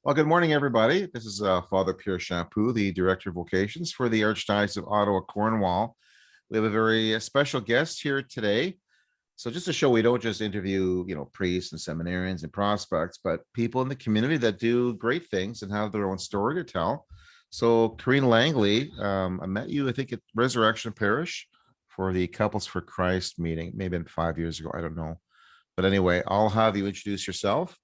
Well, good morning, everybody. This is Father Pierre Champoux, the Director of Vocations for the Archdiocese of Ottawa, Cornwall. We have a very special guest here today. So just to show we don't just interview, priests and seminarians and prospects, but people in the community that do great things and have their own story to tell. So Karine Langley, I met you, I think, at Resurrection Parish for the Couples for Christ meeting, maybe 5 years ago. I don't know. But anyway, I'll have you introduce yourself.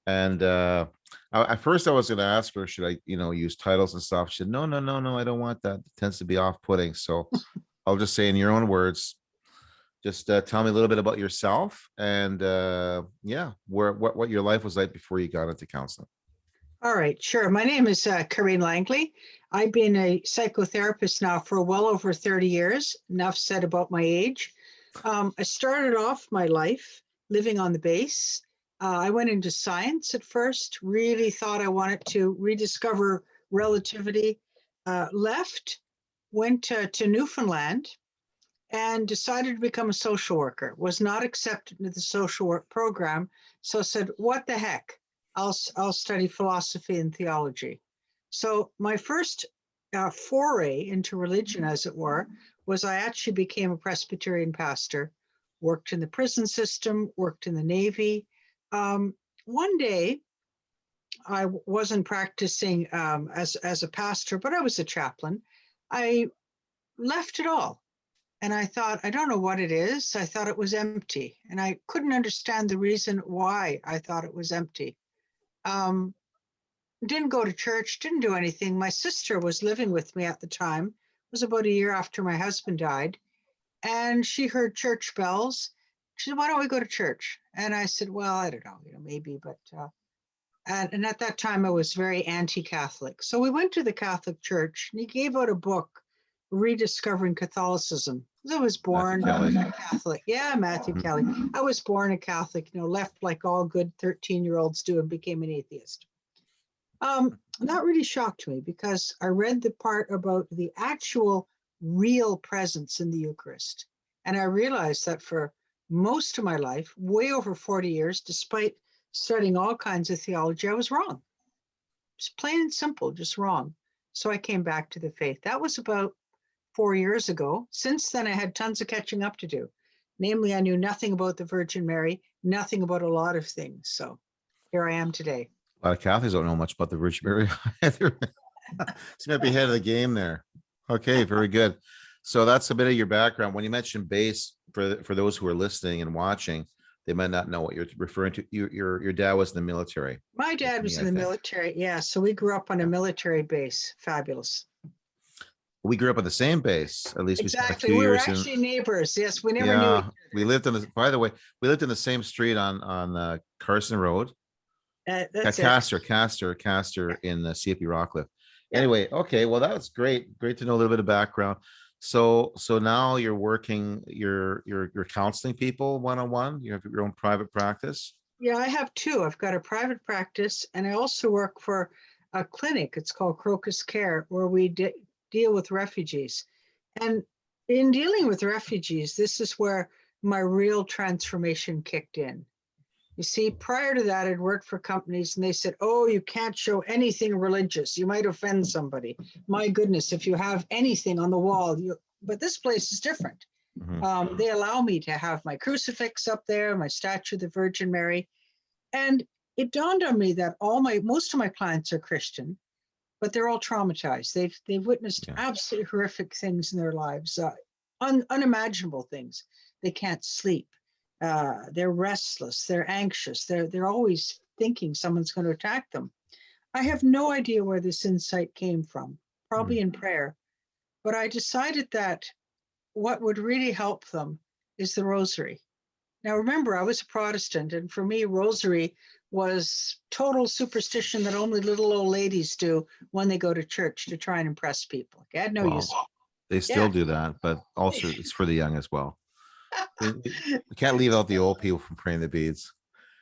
And at first I was going to ask her, should I, use titles and stuff? She said, no, no, no, no, I don't want that. It tends to be off-putting. So I'll just say in your own words, just tell me a little bit about yourself and what your life was like before you got into counseling. All right, sure. My name is Karine Langley. I've been a psychotherapist now for well over 30 years. Enough said about my age. I started off my life living on the base. I went into science at first, really thought I wanted to rediscover relativity. Went to Newfoundland and decided to become a social worker. Was not accepted into the social work program. So I said, what the heck? I'll study philosophy and theology. So my first foray into religion, as it were, was I actually became a Presbyterian pastor, worked in the prison system, worked in the Navy. One day, I wasn't practicing as a pastor, but I was a chaplain. I left it all. And I thought, I don't know what it is. I thought it was empty. And I couldn't understand the reason why I thought it was empty. Didn't go to church, didn't do anything. My sister was living with me at the time. It was about a year after my husband died. And she heard church bells. She said, why don't we go to church? And I said, well, I don't know, maybe, but, and at that time I was very anti-Catholic. So we went to the Catholic Church and he gave out a book, Rediscovering Catholicism. I was born a Catholic. Yeah, Matthew Kelly. I was born a Catholic, left like all good 13-year-olds do and became an atheist. That really shocked me because I read the part about the actual real presence in the Eucharist. And I realized that for most of my life, way over 40 years, despite studying all kinds of theology, I was wrong. Just plain and simple, just wrong. So I came back to the faith. That was about 4 years ago. Since then, I had tons of catching up to do. Namely, I knew nothing about the Virgin Mary, nothing about a lot of things. So here I am today. A lot of Catholics don't know much about the Virgin Mary either. So you might be ahead of the game there. Okay, very good. So that's a bit of your background. When you mentioned base, for those who are listening and watching, they might not know what you're referring to. Your dad was in the military. My dad was in the military. Yeah, so we grew up on a military base. Fabulous. We grew up on the same base. At least exactly. We were actually neighbors. Yes, we never knew each other. We lived in the. By the way, we lived in the same street on Carson Road. That's Castor in the CFP Rockcliffe. Yeah. Anyway, okay, well that was great. Great to know a little bit of background. So now you're working, you're counseling people one-on-one. You have your own private practice. Yeah, I have two. I've got a private practice, and I also work for a clinic. It's called Crocus Care, where we deal with refugees. And in dealing with refugees, this is where my real transformation kicked in. You see, prior to that, I'd worked for companies and they said, oh, you can't show anything religious. You might offend somebody. My goodness, if you have anything on the wall, but this place is different. Mm-hmm. They allow me to have my crucifix up there, my statue of the Virgin Mary. And it dawned on me that most of my clients are Christian, but they're all traumatized. They've witnessed absolutely horrific things in their lives, unimaginable things. They can't sleep. They're restless, they're anxious, they're always thinking someone's going to attack them. I have no idea where this insight came from, probably in prayer, but I decided that what would really help them is the rosary. Now, remember, I was a Protestant, and for me, rosary was total superstition that only little old ladies do when they go to church to try and impress people. I had no use. They still do that, but also it's for the young as well. We can't leave out the old people from praying the beads.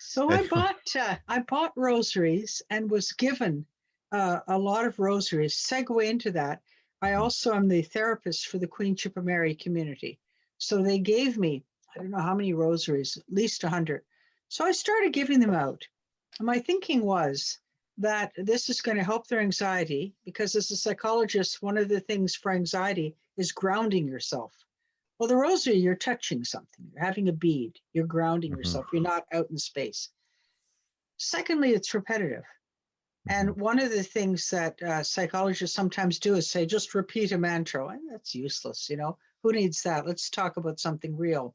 So I bought rosaries and was given a lot of rosaries. Segue into that, I also am the therapist for the Queenship of Mary community. So they gave me, I don't know how many rosaries, at least 100. So I started giving them out. And my thinking was, that this is going to help their anxiety, because as a psychologist, one of the things for anxiety is grounding yourself. Well, the rosary, you're touching something, you're having a bead, you're grounding Mhm, yourself, you're not out in space. Secondly, it's repetitive. mhm. And one of the things that psychologists sometimes do is say, just repeat a mantra. And that's useless, who needs that? Let's talk about something real.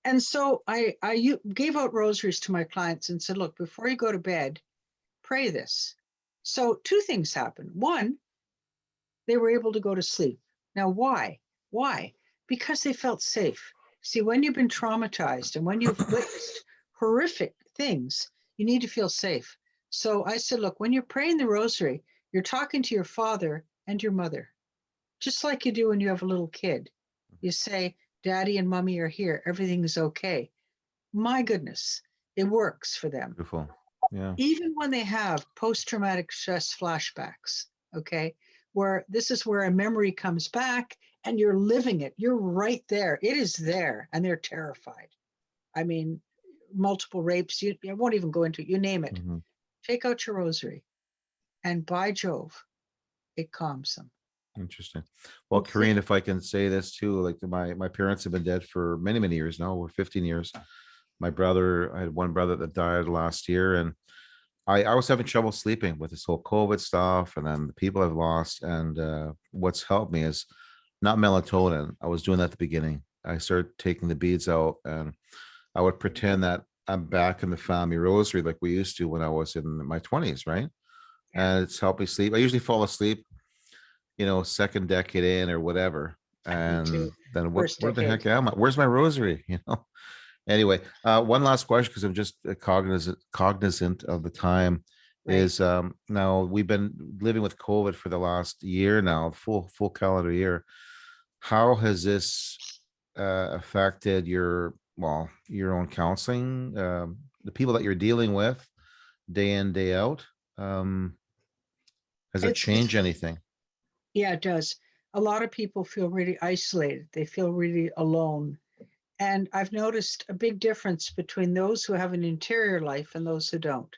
And so I gave out rosaries to my clients and said, look, before you go to bed, pray this. So two things happened. One, they were able to go to sleep. Now, why? Why? Because they felt safe. See, when you've been traumatized and when you've witnessed horrific things, you need to feel safe. So I said, look, when you're praying the rosary, you're talking to your father and your mother, just like you do when you have a little kid. You say, Daddy and Mommy are here. Everything is okay. My goodness, it works for them. Beautiful. Yeah. Even when they have post-traumatic stress flashbacks, okay, where this is where a memory comes back and you're living it, you're right there, it is there, and they're terrified. I mean, multiple rapes, I won't even go into it, you name it. Mhm. Take out your rosary, and by Jove, it calms them. Interesting. Well, Th- Karine, if I can say this too, like my parents have been dead for many, many years now, over 15 years. I had one brother that died last year, and I was having trouble sleeping with this whole COVID stuff, and then the people I've lost. And what's helped me is not melatonin. I was doing that at the beginning. I started taking the beads out, and I would pretend that I'm back in the family rosary like we used to when I was in my 20s, right? Yeah, And it's helped me sleep. I usually fall asleep, second decade in or whatever. me too. And then First where the decade, heck am I? Where's my rosary? Anyway, one last question, because I'm just cognizant of the time. right? Is now we've been living with COVID for the last year now, full calendar year. How has this affected your own counseling, the people that you're dealing with day in, day out? Um, has it It's changed anything? Yeah, it does. A lot of people feel really isolated. They feel really alone. And I've noticed a big difference between those who have an interior life and those who don't.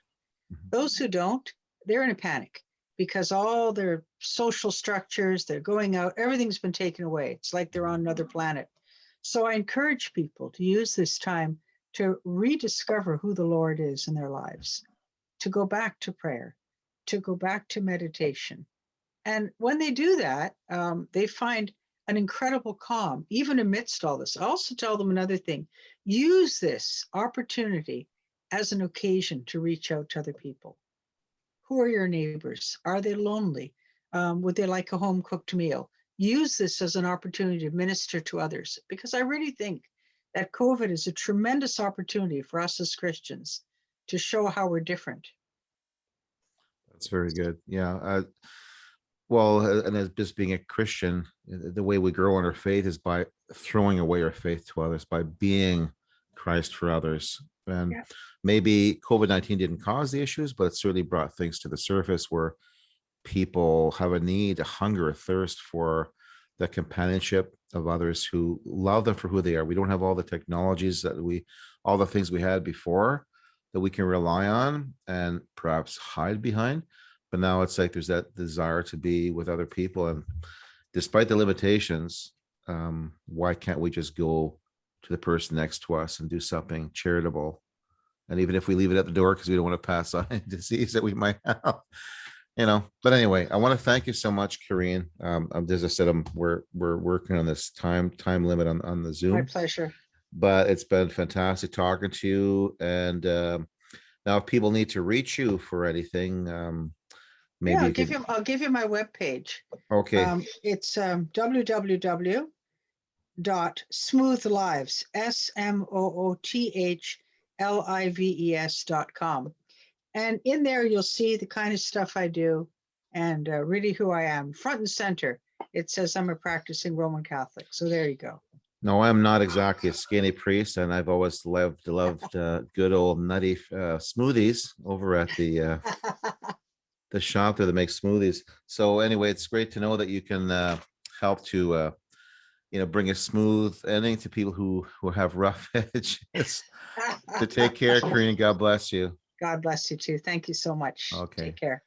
Mhm. Those who don't, they're in a panic because all their social structures, they're going out, everything's been taken away. It's like they're on another planet. So I encourage people to use this time to rediscover who the Lord is in their lives, to go back to prayer, to go back to meditation. And when they do that, they find an incredible calm, even amidst all this. I also tell them another thing: use this opportunity as an occasion to reach out to other people. Who are your neighbors? Are they lonely? Would they like a home cooked meal? Use this as an opportunity to minister to others, because I really think that COVID is a tremendous opportunity for us as Christians to show how we're different. That's very good. Yeah. Well, and as just being a Christian, the way we grow in our faith is by throwing away our faith to others, by being Christ for others. And Yeah. maybe COVID-19 didn't cause the issues, but it certainly brought things to the surface where people have a need, a hunger, a thirst for the companionship of others who love them for who they are. We don't have all the technologies all the things we had before that we can rely on and perhaps hide behind. But now it's like there's that desire to be with other people. And despite the limitations, why can't we just go to the person next to us and do something charitable? And even if we leave it at the door because we don't want to pass on a disease that we might have, but anyway, I want to thank you so much, Karine. As I said, we're working on this time limit on the My Zoom, pleasure. but it's been fantastic talking to you. And now, if people need to reach you for anything, Yeah, maybe you could. I'll give you my webpage. Okay, It's www.smoothlives, SMOOTHLIVES.com. And in there, you'll see the kind of stuff I do and really who I am. Front and center, it says I'm a practicing Roman Catholic. So there you go. no, I'm not exactly a skinny priest, and I've always loved good old nutty smoothies over at the shop there that makes smoothies. So anyway, it's great to know that you can help to bring a smooth ending to people who have rough edges. To take care, Karina. God bless you. God bless you too. Thank you so much. Okay. Take care.